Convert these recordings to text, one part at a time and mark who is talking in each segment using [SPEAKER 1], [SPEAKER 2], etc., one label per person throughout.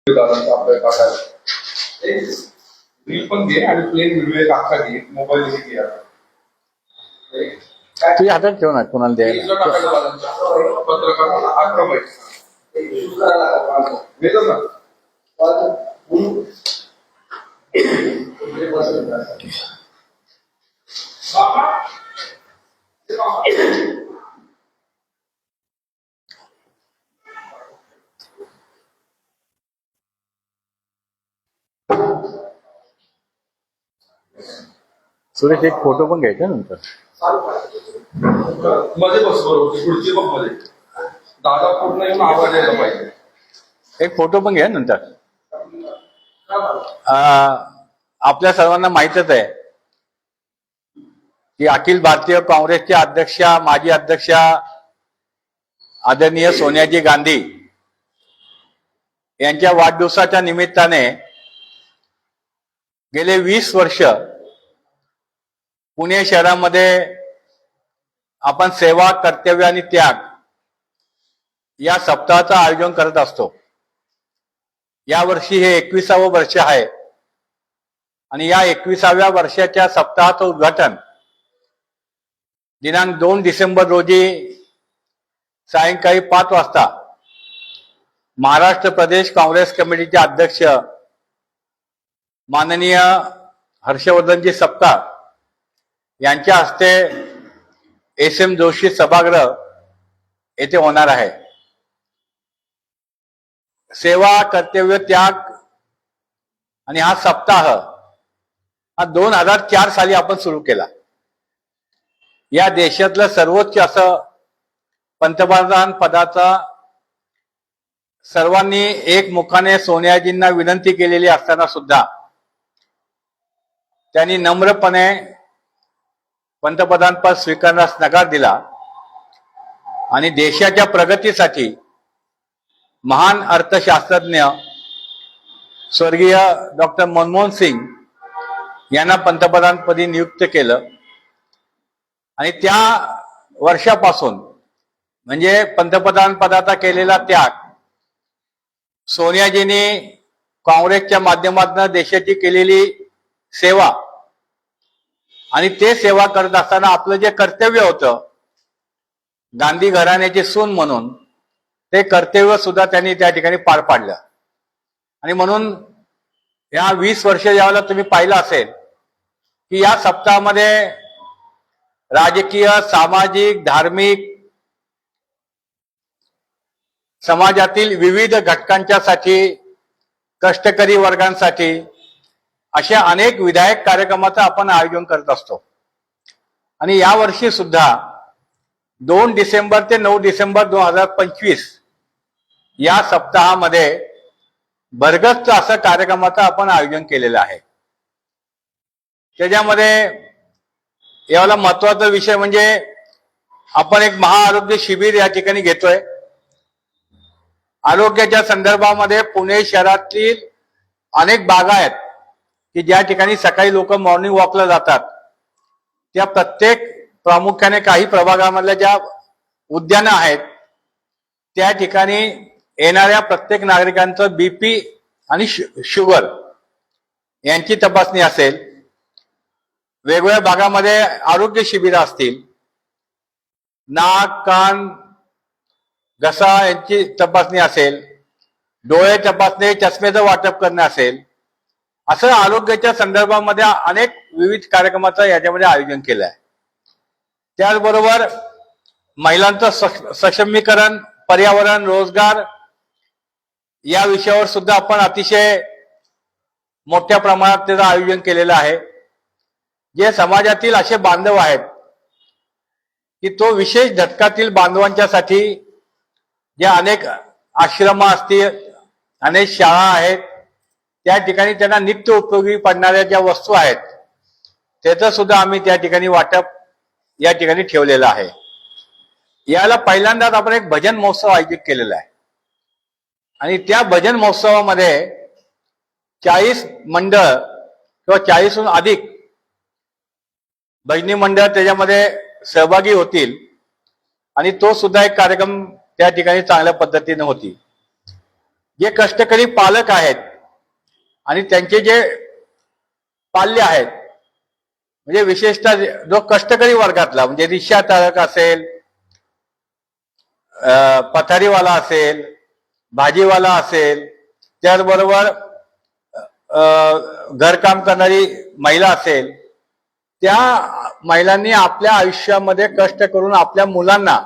[SPEAKER 1] आपल्या टाकायला रील पण घे आणि प्लेन व्हिडिओ एक अख्खा घे, मोबाईल घे आता.
[SPEAKER 2] तुझ्या हातात ठेव ना, कोणाला द्यायला.
[SPEAKER 1] रील्सला टाकायला बाजारात. पत्रकार म्हणा, अख्खा पाहिजे देतो ना.
[SPEAKER 2] सुरेश एक फोटो पण घ्यायचा नंतर.
[SPEAKER 1] मध्ये बस बरोबर, पुढची बघ मध्ये. दादा पूर्ण येऊन आवाज यायला पाहिजे.
[SPEAKER 2] एक फोटो पण घ्या नंतर. आपल्या सर्वांना माहितच आहे की अखिल भारतीय काँग्रेसच्या अध्यक्षा, माजी अध्यक्षा आदरणीय सोनियाजी गांधी यांच्या वाढदिवसाच्या निमित्ताने गेले 20 वर्ष पुणे शहरामध्ये आपण सेवा, कर्तव्य आणि त्याग या सप्ताहाचं आयोजन करत असतो. यावर्षी हे 21वं वर्ष आहे आणि या 21व्या वर्षाच्या सप्ताहाचं उद्घाटन दिनांक 2 डिसेंबर रोजी सायंकाळी 5 वाजता महाराष्ट्र प्रदेश काँग्रेस कमिटीचे अध्यक्ष माननीय हर्षवर्धनजी सपकाळ यांच्या हस्ते SM जोशी सभागृह येथे होणार आहे. सेवा, कर्तव्य, त्याग आणि हा सप्ताह हा 2004 साली आपण सुरू केला. या देशातलं सर्वोच्च असं पंतप्रधान पदाचा सर्वांनी एकमुखाने सोनियाजींना विनंती केलेली असताना सुद्धा त्यांनी नम्रपणे पंतप्रधान पद स्वीकारण्यास नकार दिला आणि देशाच्या प्रगतीसाठी महान अर्थशास्त्रज्ञ स्वर्गीय डॉक्टर मनमोहन सिंग यांना पंतप्रधानपदी नियुक्त केलं. आणि त्या वर्षापासून म्हणजे पंतप्रधान पदाचा केलेला त्याग, सोनियाजींनी काँग्रेसच्या माध्यमातून देशाची केलेली सेवा आणि ते सेवा करत असताना आपलं जे कर्तव्य होतं गांधी घराण्याची सून म्हणून, ते कर्तव्य सुद्धा त्यांनी त्या ठिकाणी पार पाडलं. आणि म्हणून या 20 वर्ष ज्यावेळेला तुम्ही पाहिलं असेल की या सप्ताहामध्ये राजकीय, सामाजिक, धार्मिक, समाजातील विविध घटकांच्यासाठी, कष्टकरी वर्गांसाठी अशा अनेक विधायक कार्यक्रमाचं आपण आयोजन करत असतो. आणि यावर्षी सुद्धा 2 डिसेंबर ते 9 डिसेंबर 2025 या सप्ताहामध्ये भरगच्च असं कार्यक्रमाचं आपण आयोजन केलेलं आहे. त्याच्यामध्ये याला महत्वाचा विषय म्हणजे आपण एक महाआरोग्य शिबिर या ठिकाणी घेतोय. आरोग्याच्या संदर्भामध्ये पुणे शहरातील अनेक भाग आहेत की ज्या ठिकाणी सकाळी लोक मॉर्निंग वॉकला जातात. त्या प्रत्येक प्रामुख्याने काही प्रभागामधल्या ज्या उद्यानं आहेत त्या ठिकाणी येणाऱ्या प्रत्येक नागरिकांचं BP आणि शुगर यांची तपासणी असेल. वेगवेगळ्या भागामध्ये आरोग्य शिबिरं असतील. नाक, कान, घसा यांची तपासणी असेल. डोळे तपासणी, चष्मेचं वाटप करणं असेल. असं आरोग्याच्या संदर्भामध्ये अनेक विविध कार्यक्रमाचं याच्यामध्ये आयोजन केलं आहे. त्याचबरोबर महिलांचं सक्षमीकरण, पर्यावरण, रोजगार या विषयावर सुद्धा आपण अतिशय मोठ्या प्रमाणात त्याचं आयोजन केलेलं आहे. जे समाजातील असे बांधव आहेत की तो विशेष घटकातील बांधवांच्यासाठी ज्या अनेक आश्रम असतील, अनेक शाळा आहेत, त्या ठिकाणी त्यांना नित्य उपयोगी पडणाऱ्या ज्या वस्तू आहेत त्याचं सुद्धा आम्ही त्या ठिकाणी वाटप या ठिकाणी ठेवलेलं आहे. याला पहिल्यांदाच आपण एक भजन महोत्सव आयोजित केलेला आहे. आणि त्या भजन महोत्सवामध्ये 40 मंडळ किंवा 40हून अधिक भजनी मंडळ त्याच्यामध्ये सहभागी होतील. आणि तो सुद्धा एक कार्यक्रम त्या ठिकाणी चांगल्या पद्धतीने होती. जे कष्टकरी पालक आहेत आणि त्यांचे जे पाल्य आहेत, म्हणजे विशेषतः जो कष्टकरी वर्गातला म्हणजे रिक्षा चालक असेल, पथारीवाला असेल, भाजीवाला असेल, त्याचबरोबर घरकाम करणारी महिला असेल, त्या महिलांनी आपल्या आयुष्यामध्ये कष्ट करून आपल्या मुलांना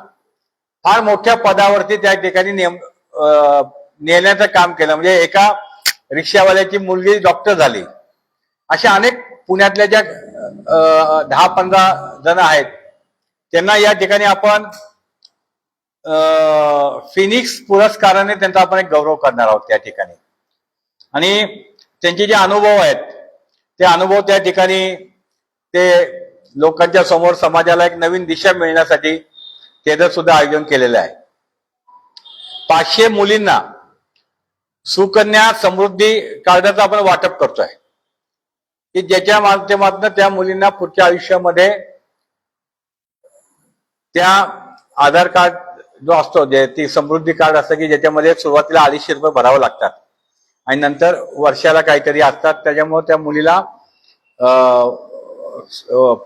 [SPEAKER 2] फार मोठ्या पदावरती त्या ठिकाणी नेण्याचं काम केलं. म्हणजे एका रिक्षावाल्याची मुलगी डॉक्टर झाली. अशा अनेक पुण्यातल्या ज्या 10-15 जण आहेत त्यांना या ठिकाणी आपण फिनिक्स पुरस्काराने त्यांचा आपण एक गौरव करणार आहोत त्या ठिकाणी. आणि त्यांचे जे अनुभव आहेत ते अनुभव त्या ठिकाणी ते लोकांच्या समोर समाजाला एक नवीन दिशा मिळण्यासाठी त्याचं सुद्धा आयोजन केलेलं आहे. 500 मुलींना सुकन्या समृद्धी कार्डाचं आपण वाटप करतोय की ज्याच्या माध्यमातून त्या मुलींना पुढच्या आयुष्यामध्ये त्या आधार कार्ड जो असतो, जे ती समृद्धी कार्ड असतं की ज्याच्यामध्ये सुरुवातीला 250 रुपये भरावं लागतात आणि नंतर वर्षाला काहीतरी असतात. त्याच्यामुळे त्या मुलीला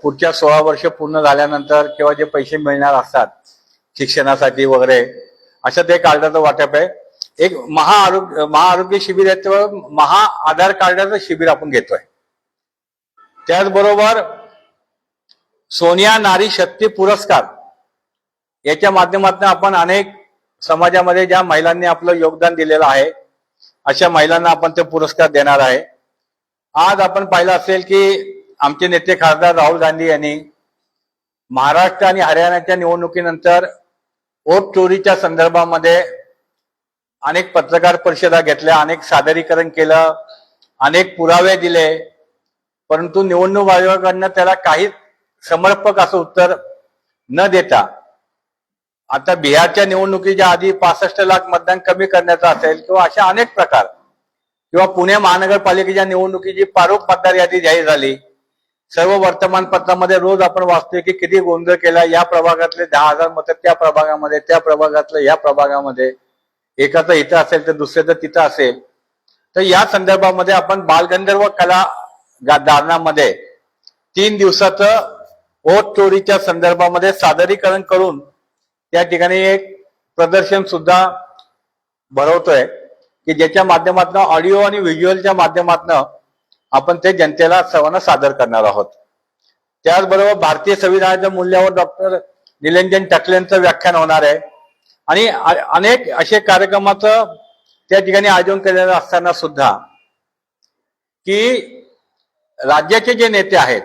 [SPEAKER 2] पुढच्या 16 वर्ष पूर्ण झाल्यानंतर किंवा जे पैसे मिळणार असतात शिक्षणासाठी वगैरे, अशा ते कार्डाचं वाटप आहे. एक महाआरोग्य शिबिर आहे, तेव्हा महा आधार कार्डाचं शिबिर आपण घेतोय. त्याचबरोबर सोनिया नारी शक्ती पुरस्कार याच्या माध्यमातून आपण अनेक समाजामध्ये ज्या महिलांनी आपलं योगदान दिलेलं आहे अशा महिलांना आपण ते पुरस्कार देणार आहे. आज आपण पाहिलं असेल की आमचे नेते खासदार राहुल गांधी यांनी महाराष्ट्र आणि हरियाणाच्या निवडणुकीनंतर वोट चोरीच्या संदर्भामध्ये अनेक पत्रकार परिषदा घेतल्या, अनेक सादरीकरण केलं, अनेक पुरावे दिले, परंतु निवडणूक आयोगाकडनं त्याला काही समर्पक असं उत्तर न देता आता बिहारच्या निवडणुकीच्या आधी 65 लाख मतदान कमी करण्याचं असेल किंवा अशा अनेक प्रकार, किंवा पुणे महानगरपालिकेच्या निवडणुकीची प्रारूप मतदार यादी जाहीर झाली. सर्व वर्तमानपत्रामध्ये रोज आपण वाचतोय की किती गोंधळ केला, या प्रभागातले 10,000 मतं त्या प्रभागामध्ये, त्या प्रभागातलं या प्रभागामध्ये, एकाचं इथं असेल तर दुसऱ्याचं तिथं असेल. तर या संदर्भामध्ये आपण बालगंधर्व कला दालनामध्ये 3 दिवसाचं वोट चोरीच्या संदर्भामध्ये सादरीकरण करून त्या ठिकाणी एक प्रदर्शन सुद्धा भरवतोय की ज्याच्या माध्यमातून ऑडिओ आणि व्हिज्युअलच्या माध्यमातून आपण ते जनतेला सर्वांना सादर करणार आहोत. त्याचबरोबर भारतीय संविधानाच्या मूल्यावर डॉक्टर निलंजन टकलेंचं व्याख्यान होणार आहे आणि अनेक असे कार्यक्रमाचं त्या ठिकाणी आयोजन केलेलं असताना सुद्धा की राज्याचे जे नेते आहेत,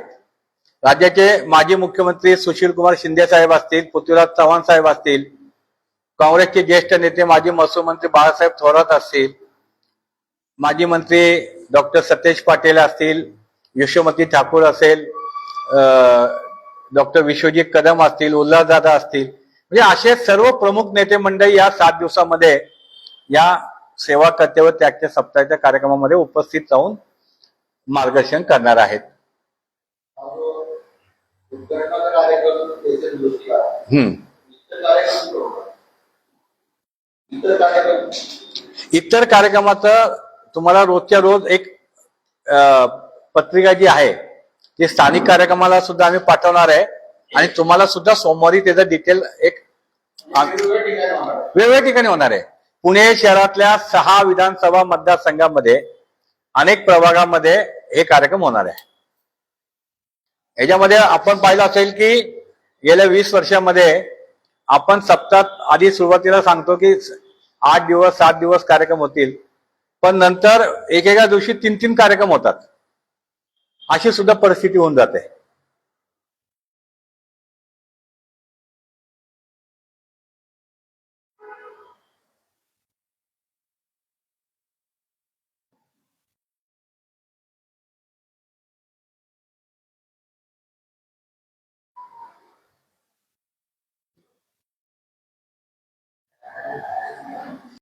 [SPEAKER 2] राज्याचे माजी मुख्यमंत्री सुशील कुमार शिंदे साहेब असतील, पृथ्वीराज चव्हाण साहेब असतील, काँग्रेसचे ज्येष्ठ नेते माजी महसूल मंत्री बाळासाहेब थोरात असतील, माजी मंत्री डॉक्टर सतेज पाटील असतील, यशोमती ठाकूर असेल, डॉक्टर विश्वजित कदम असतील, उल्हासदादा असतील, म्हणजे असे सर्व प्रमुख नेते मंडळी या 7 दिवसामध्ये या सेवा कर्तव्य त्यागच्या सप्ताहाच्या कार्यक्रमामध्ये उपस्थित राहून मार्गदर्शन करणार आहेत. इतर कार्यक्रमाचं तुम्हाला रोजच्या रोज एक पत्रिका जी आहे ती स्थानिक कार्यक्रमाला सुद्धा आम्ही पाठवणार आहे आणि तुम्हाला सुद्धा सोमवारी त्याचं डिटेल एक वेगवेगळ्या ठिकाणी होणार आहे. पुणे शहरातल्या 6 विधानसभा मतदारसंघामध्ये अनेक प्रभागामध्ये हे कार्यक्रम होणार आहे. याच्यामध्ये आपण पाहिलं असेल की गेल्या 20 वर्षामध्ये आपण सप्ताहात आधी सुरुवातीला सांगतो की 8 दिवस 7 दिवस कार्यक्रम होतील, पण नंतर एकेका दिवशी 3-3 कार्यक्रम होतात, अशी सुद्धा परिस्थिती होऊन जाते.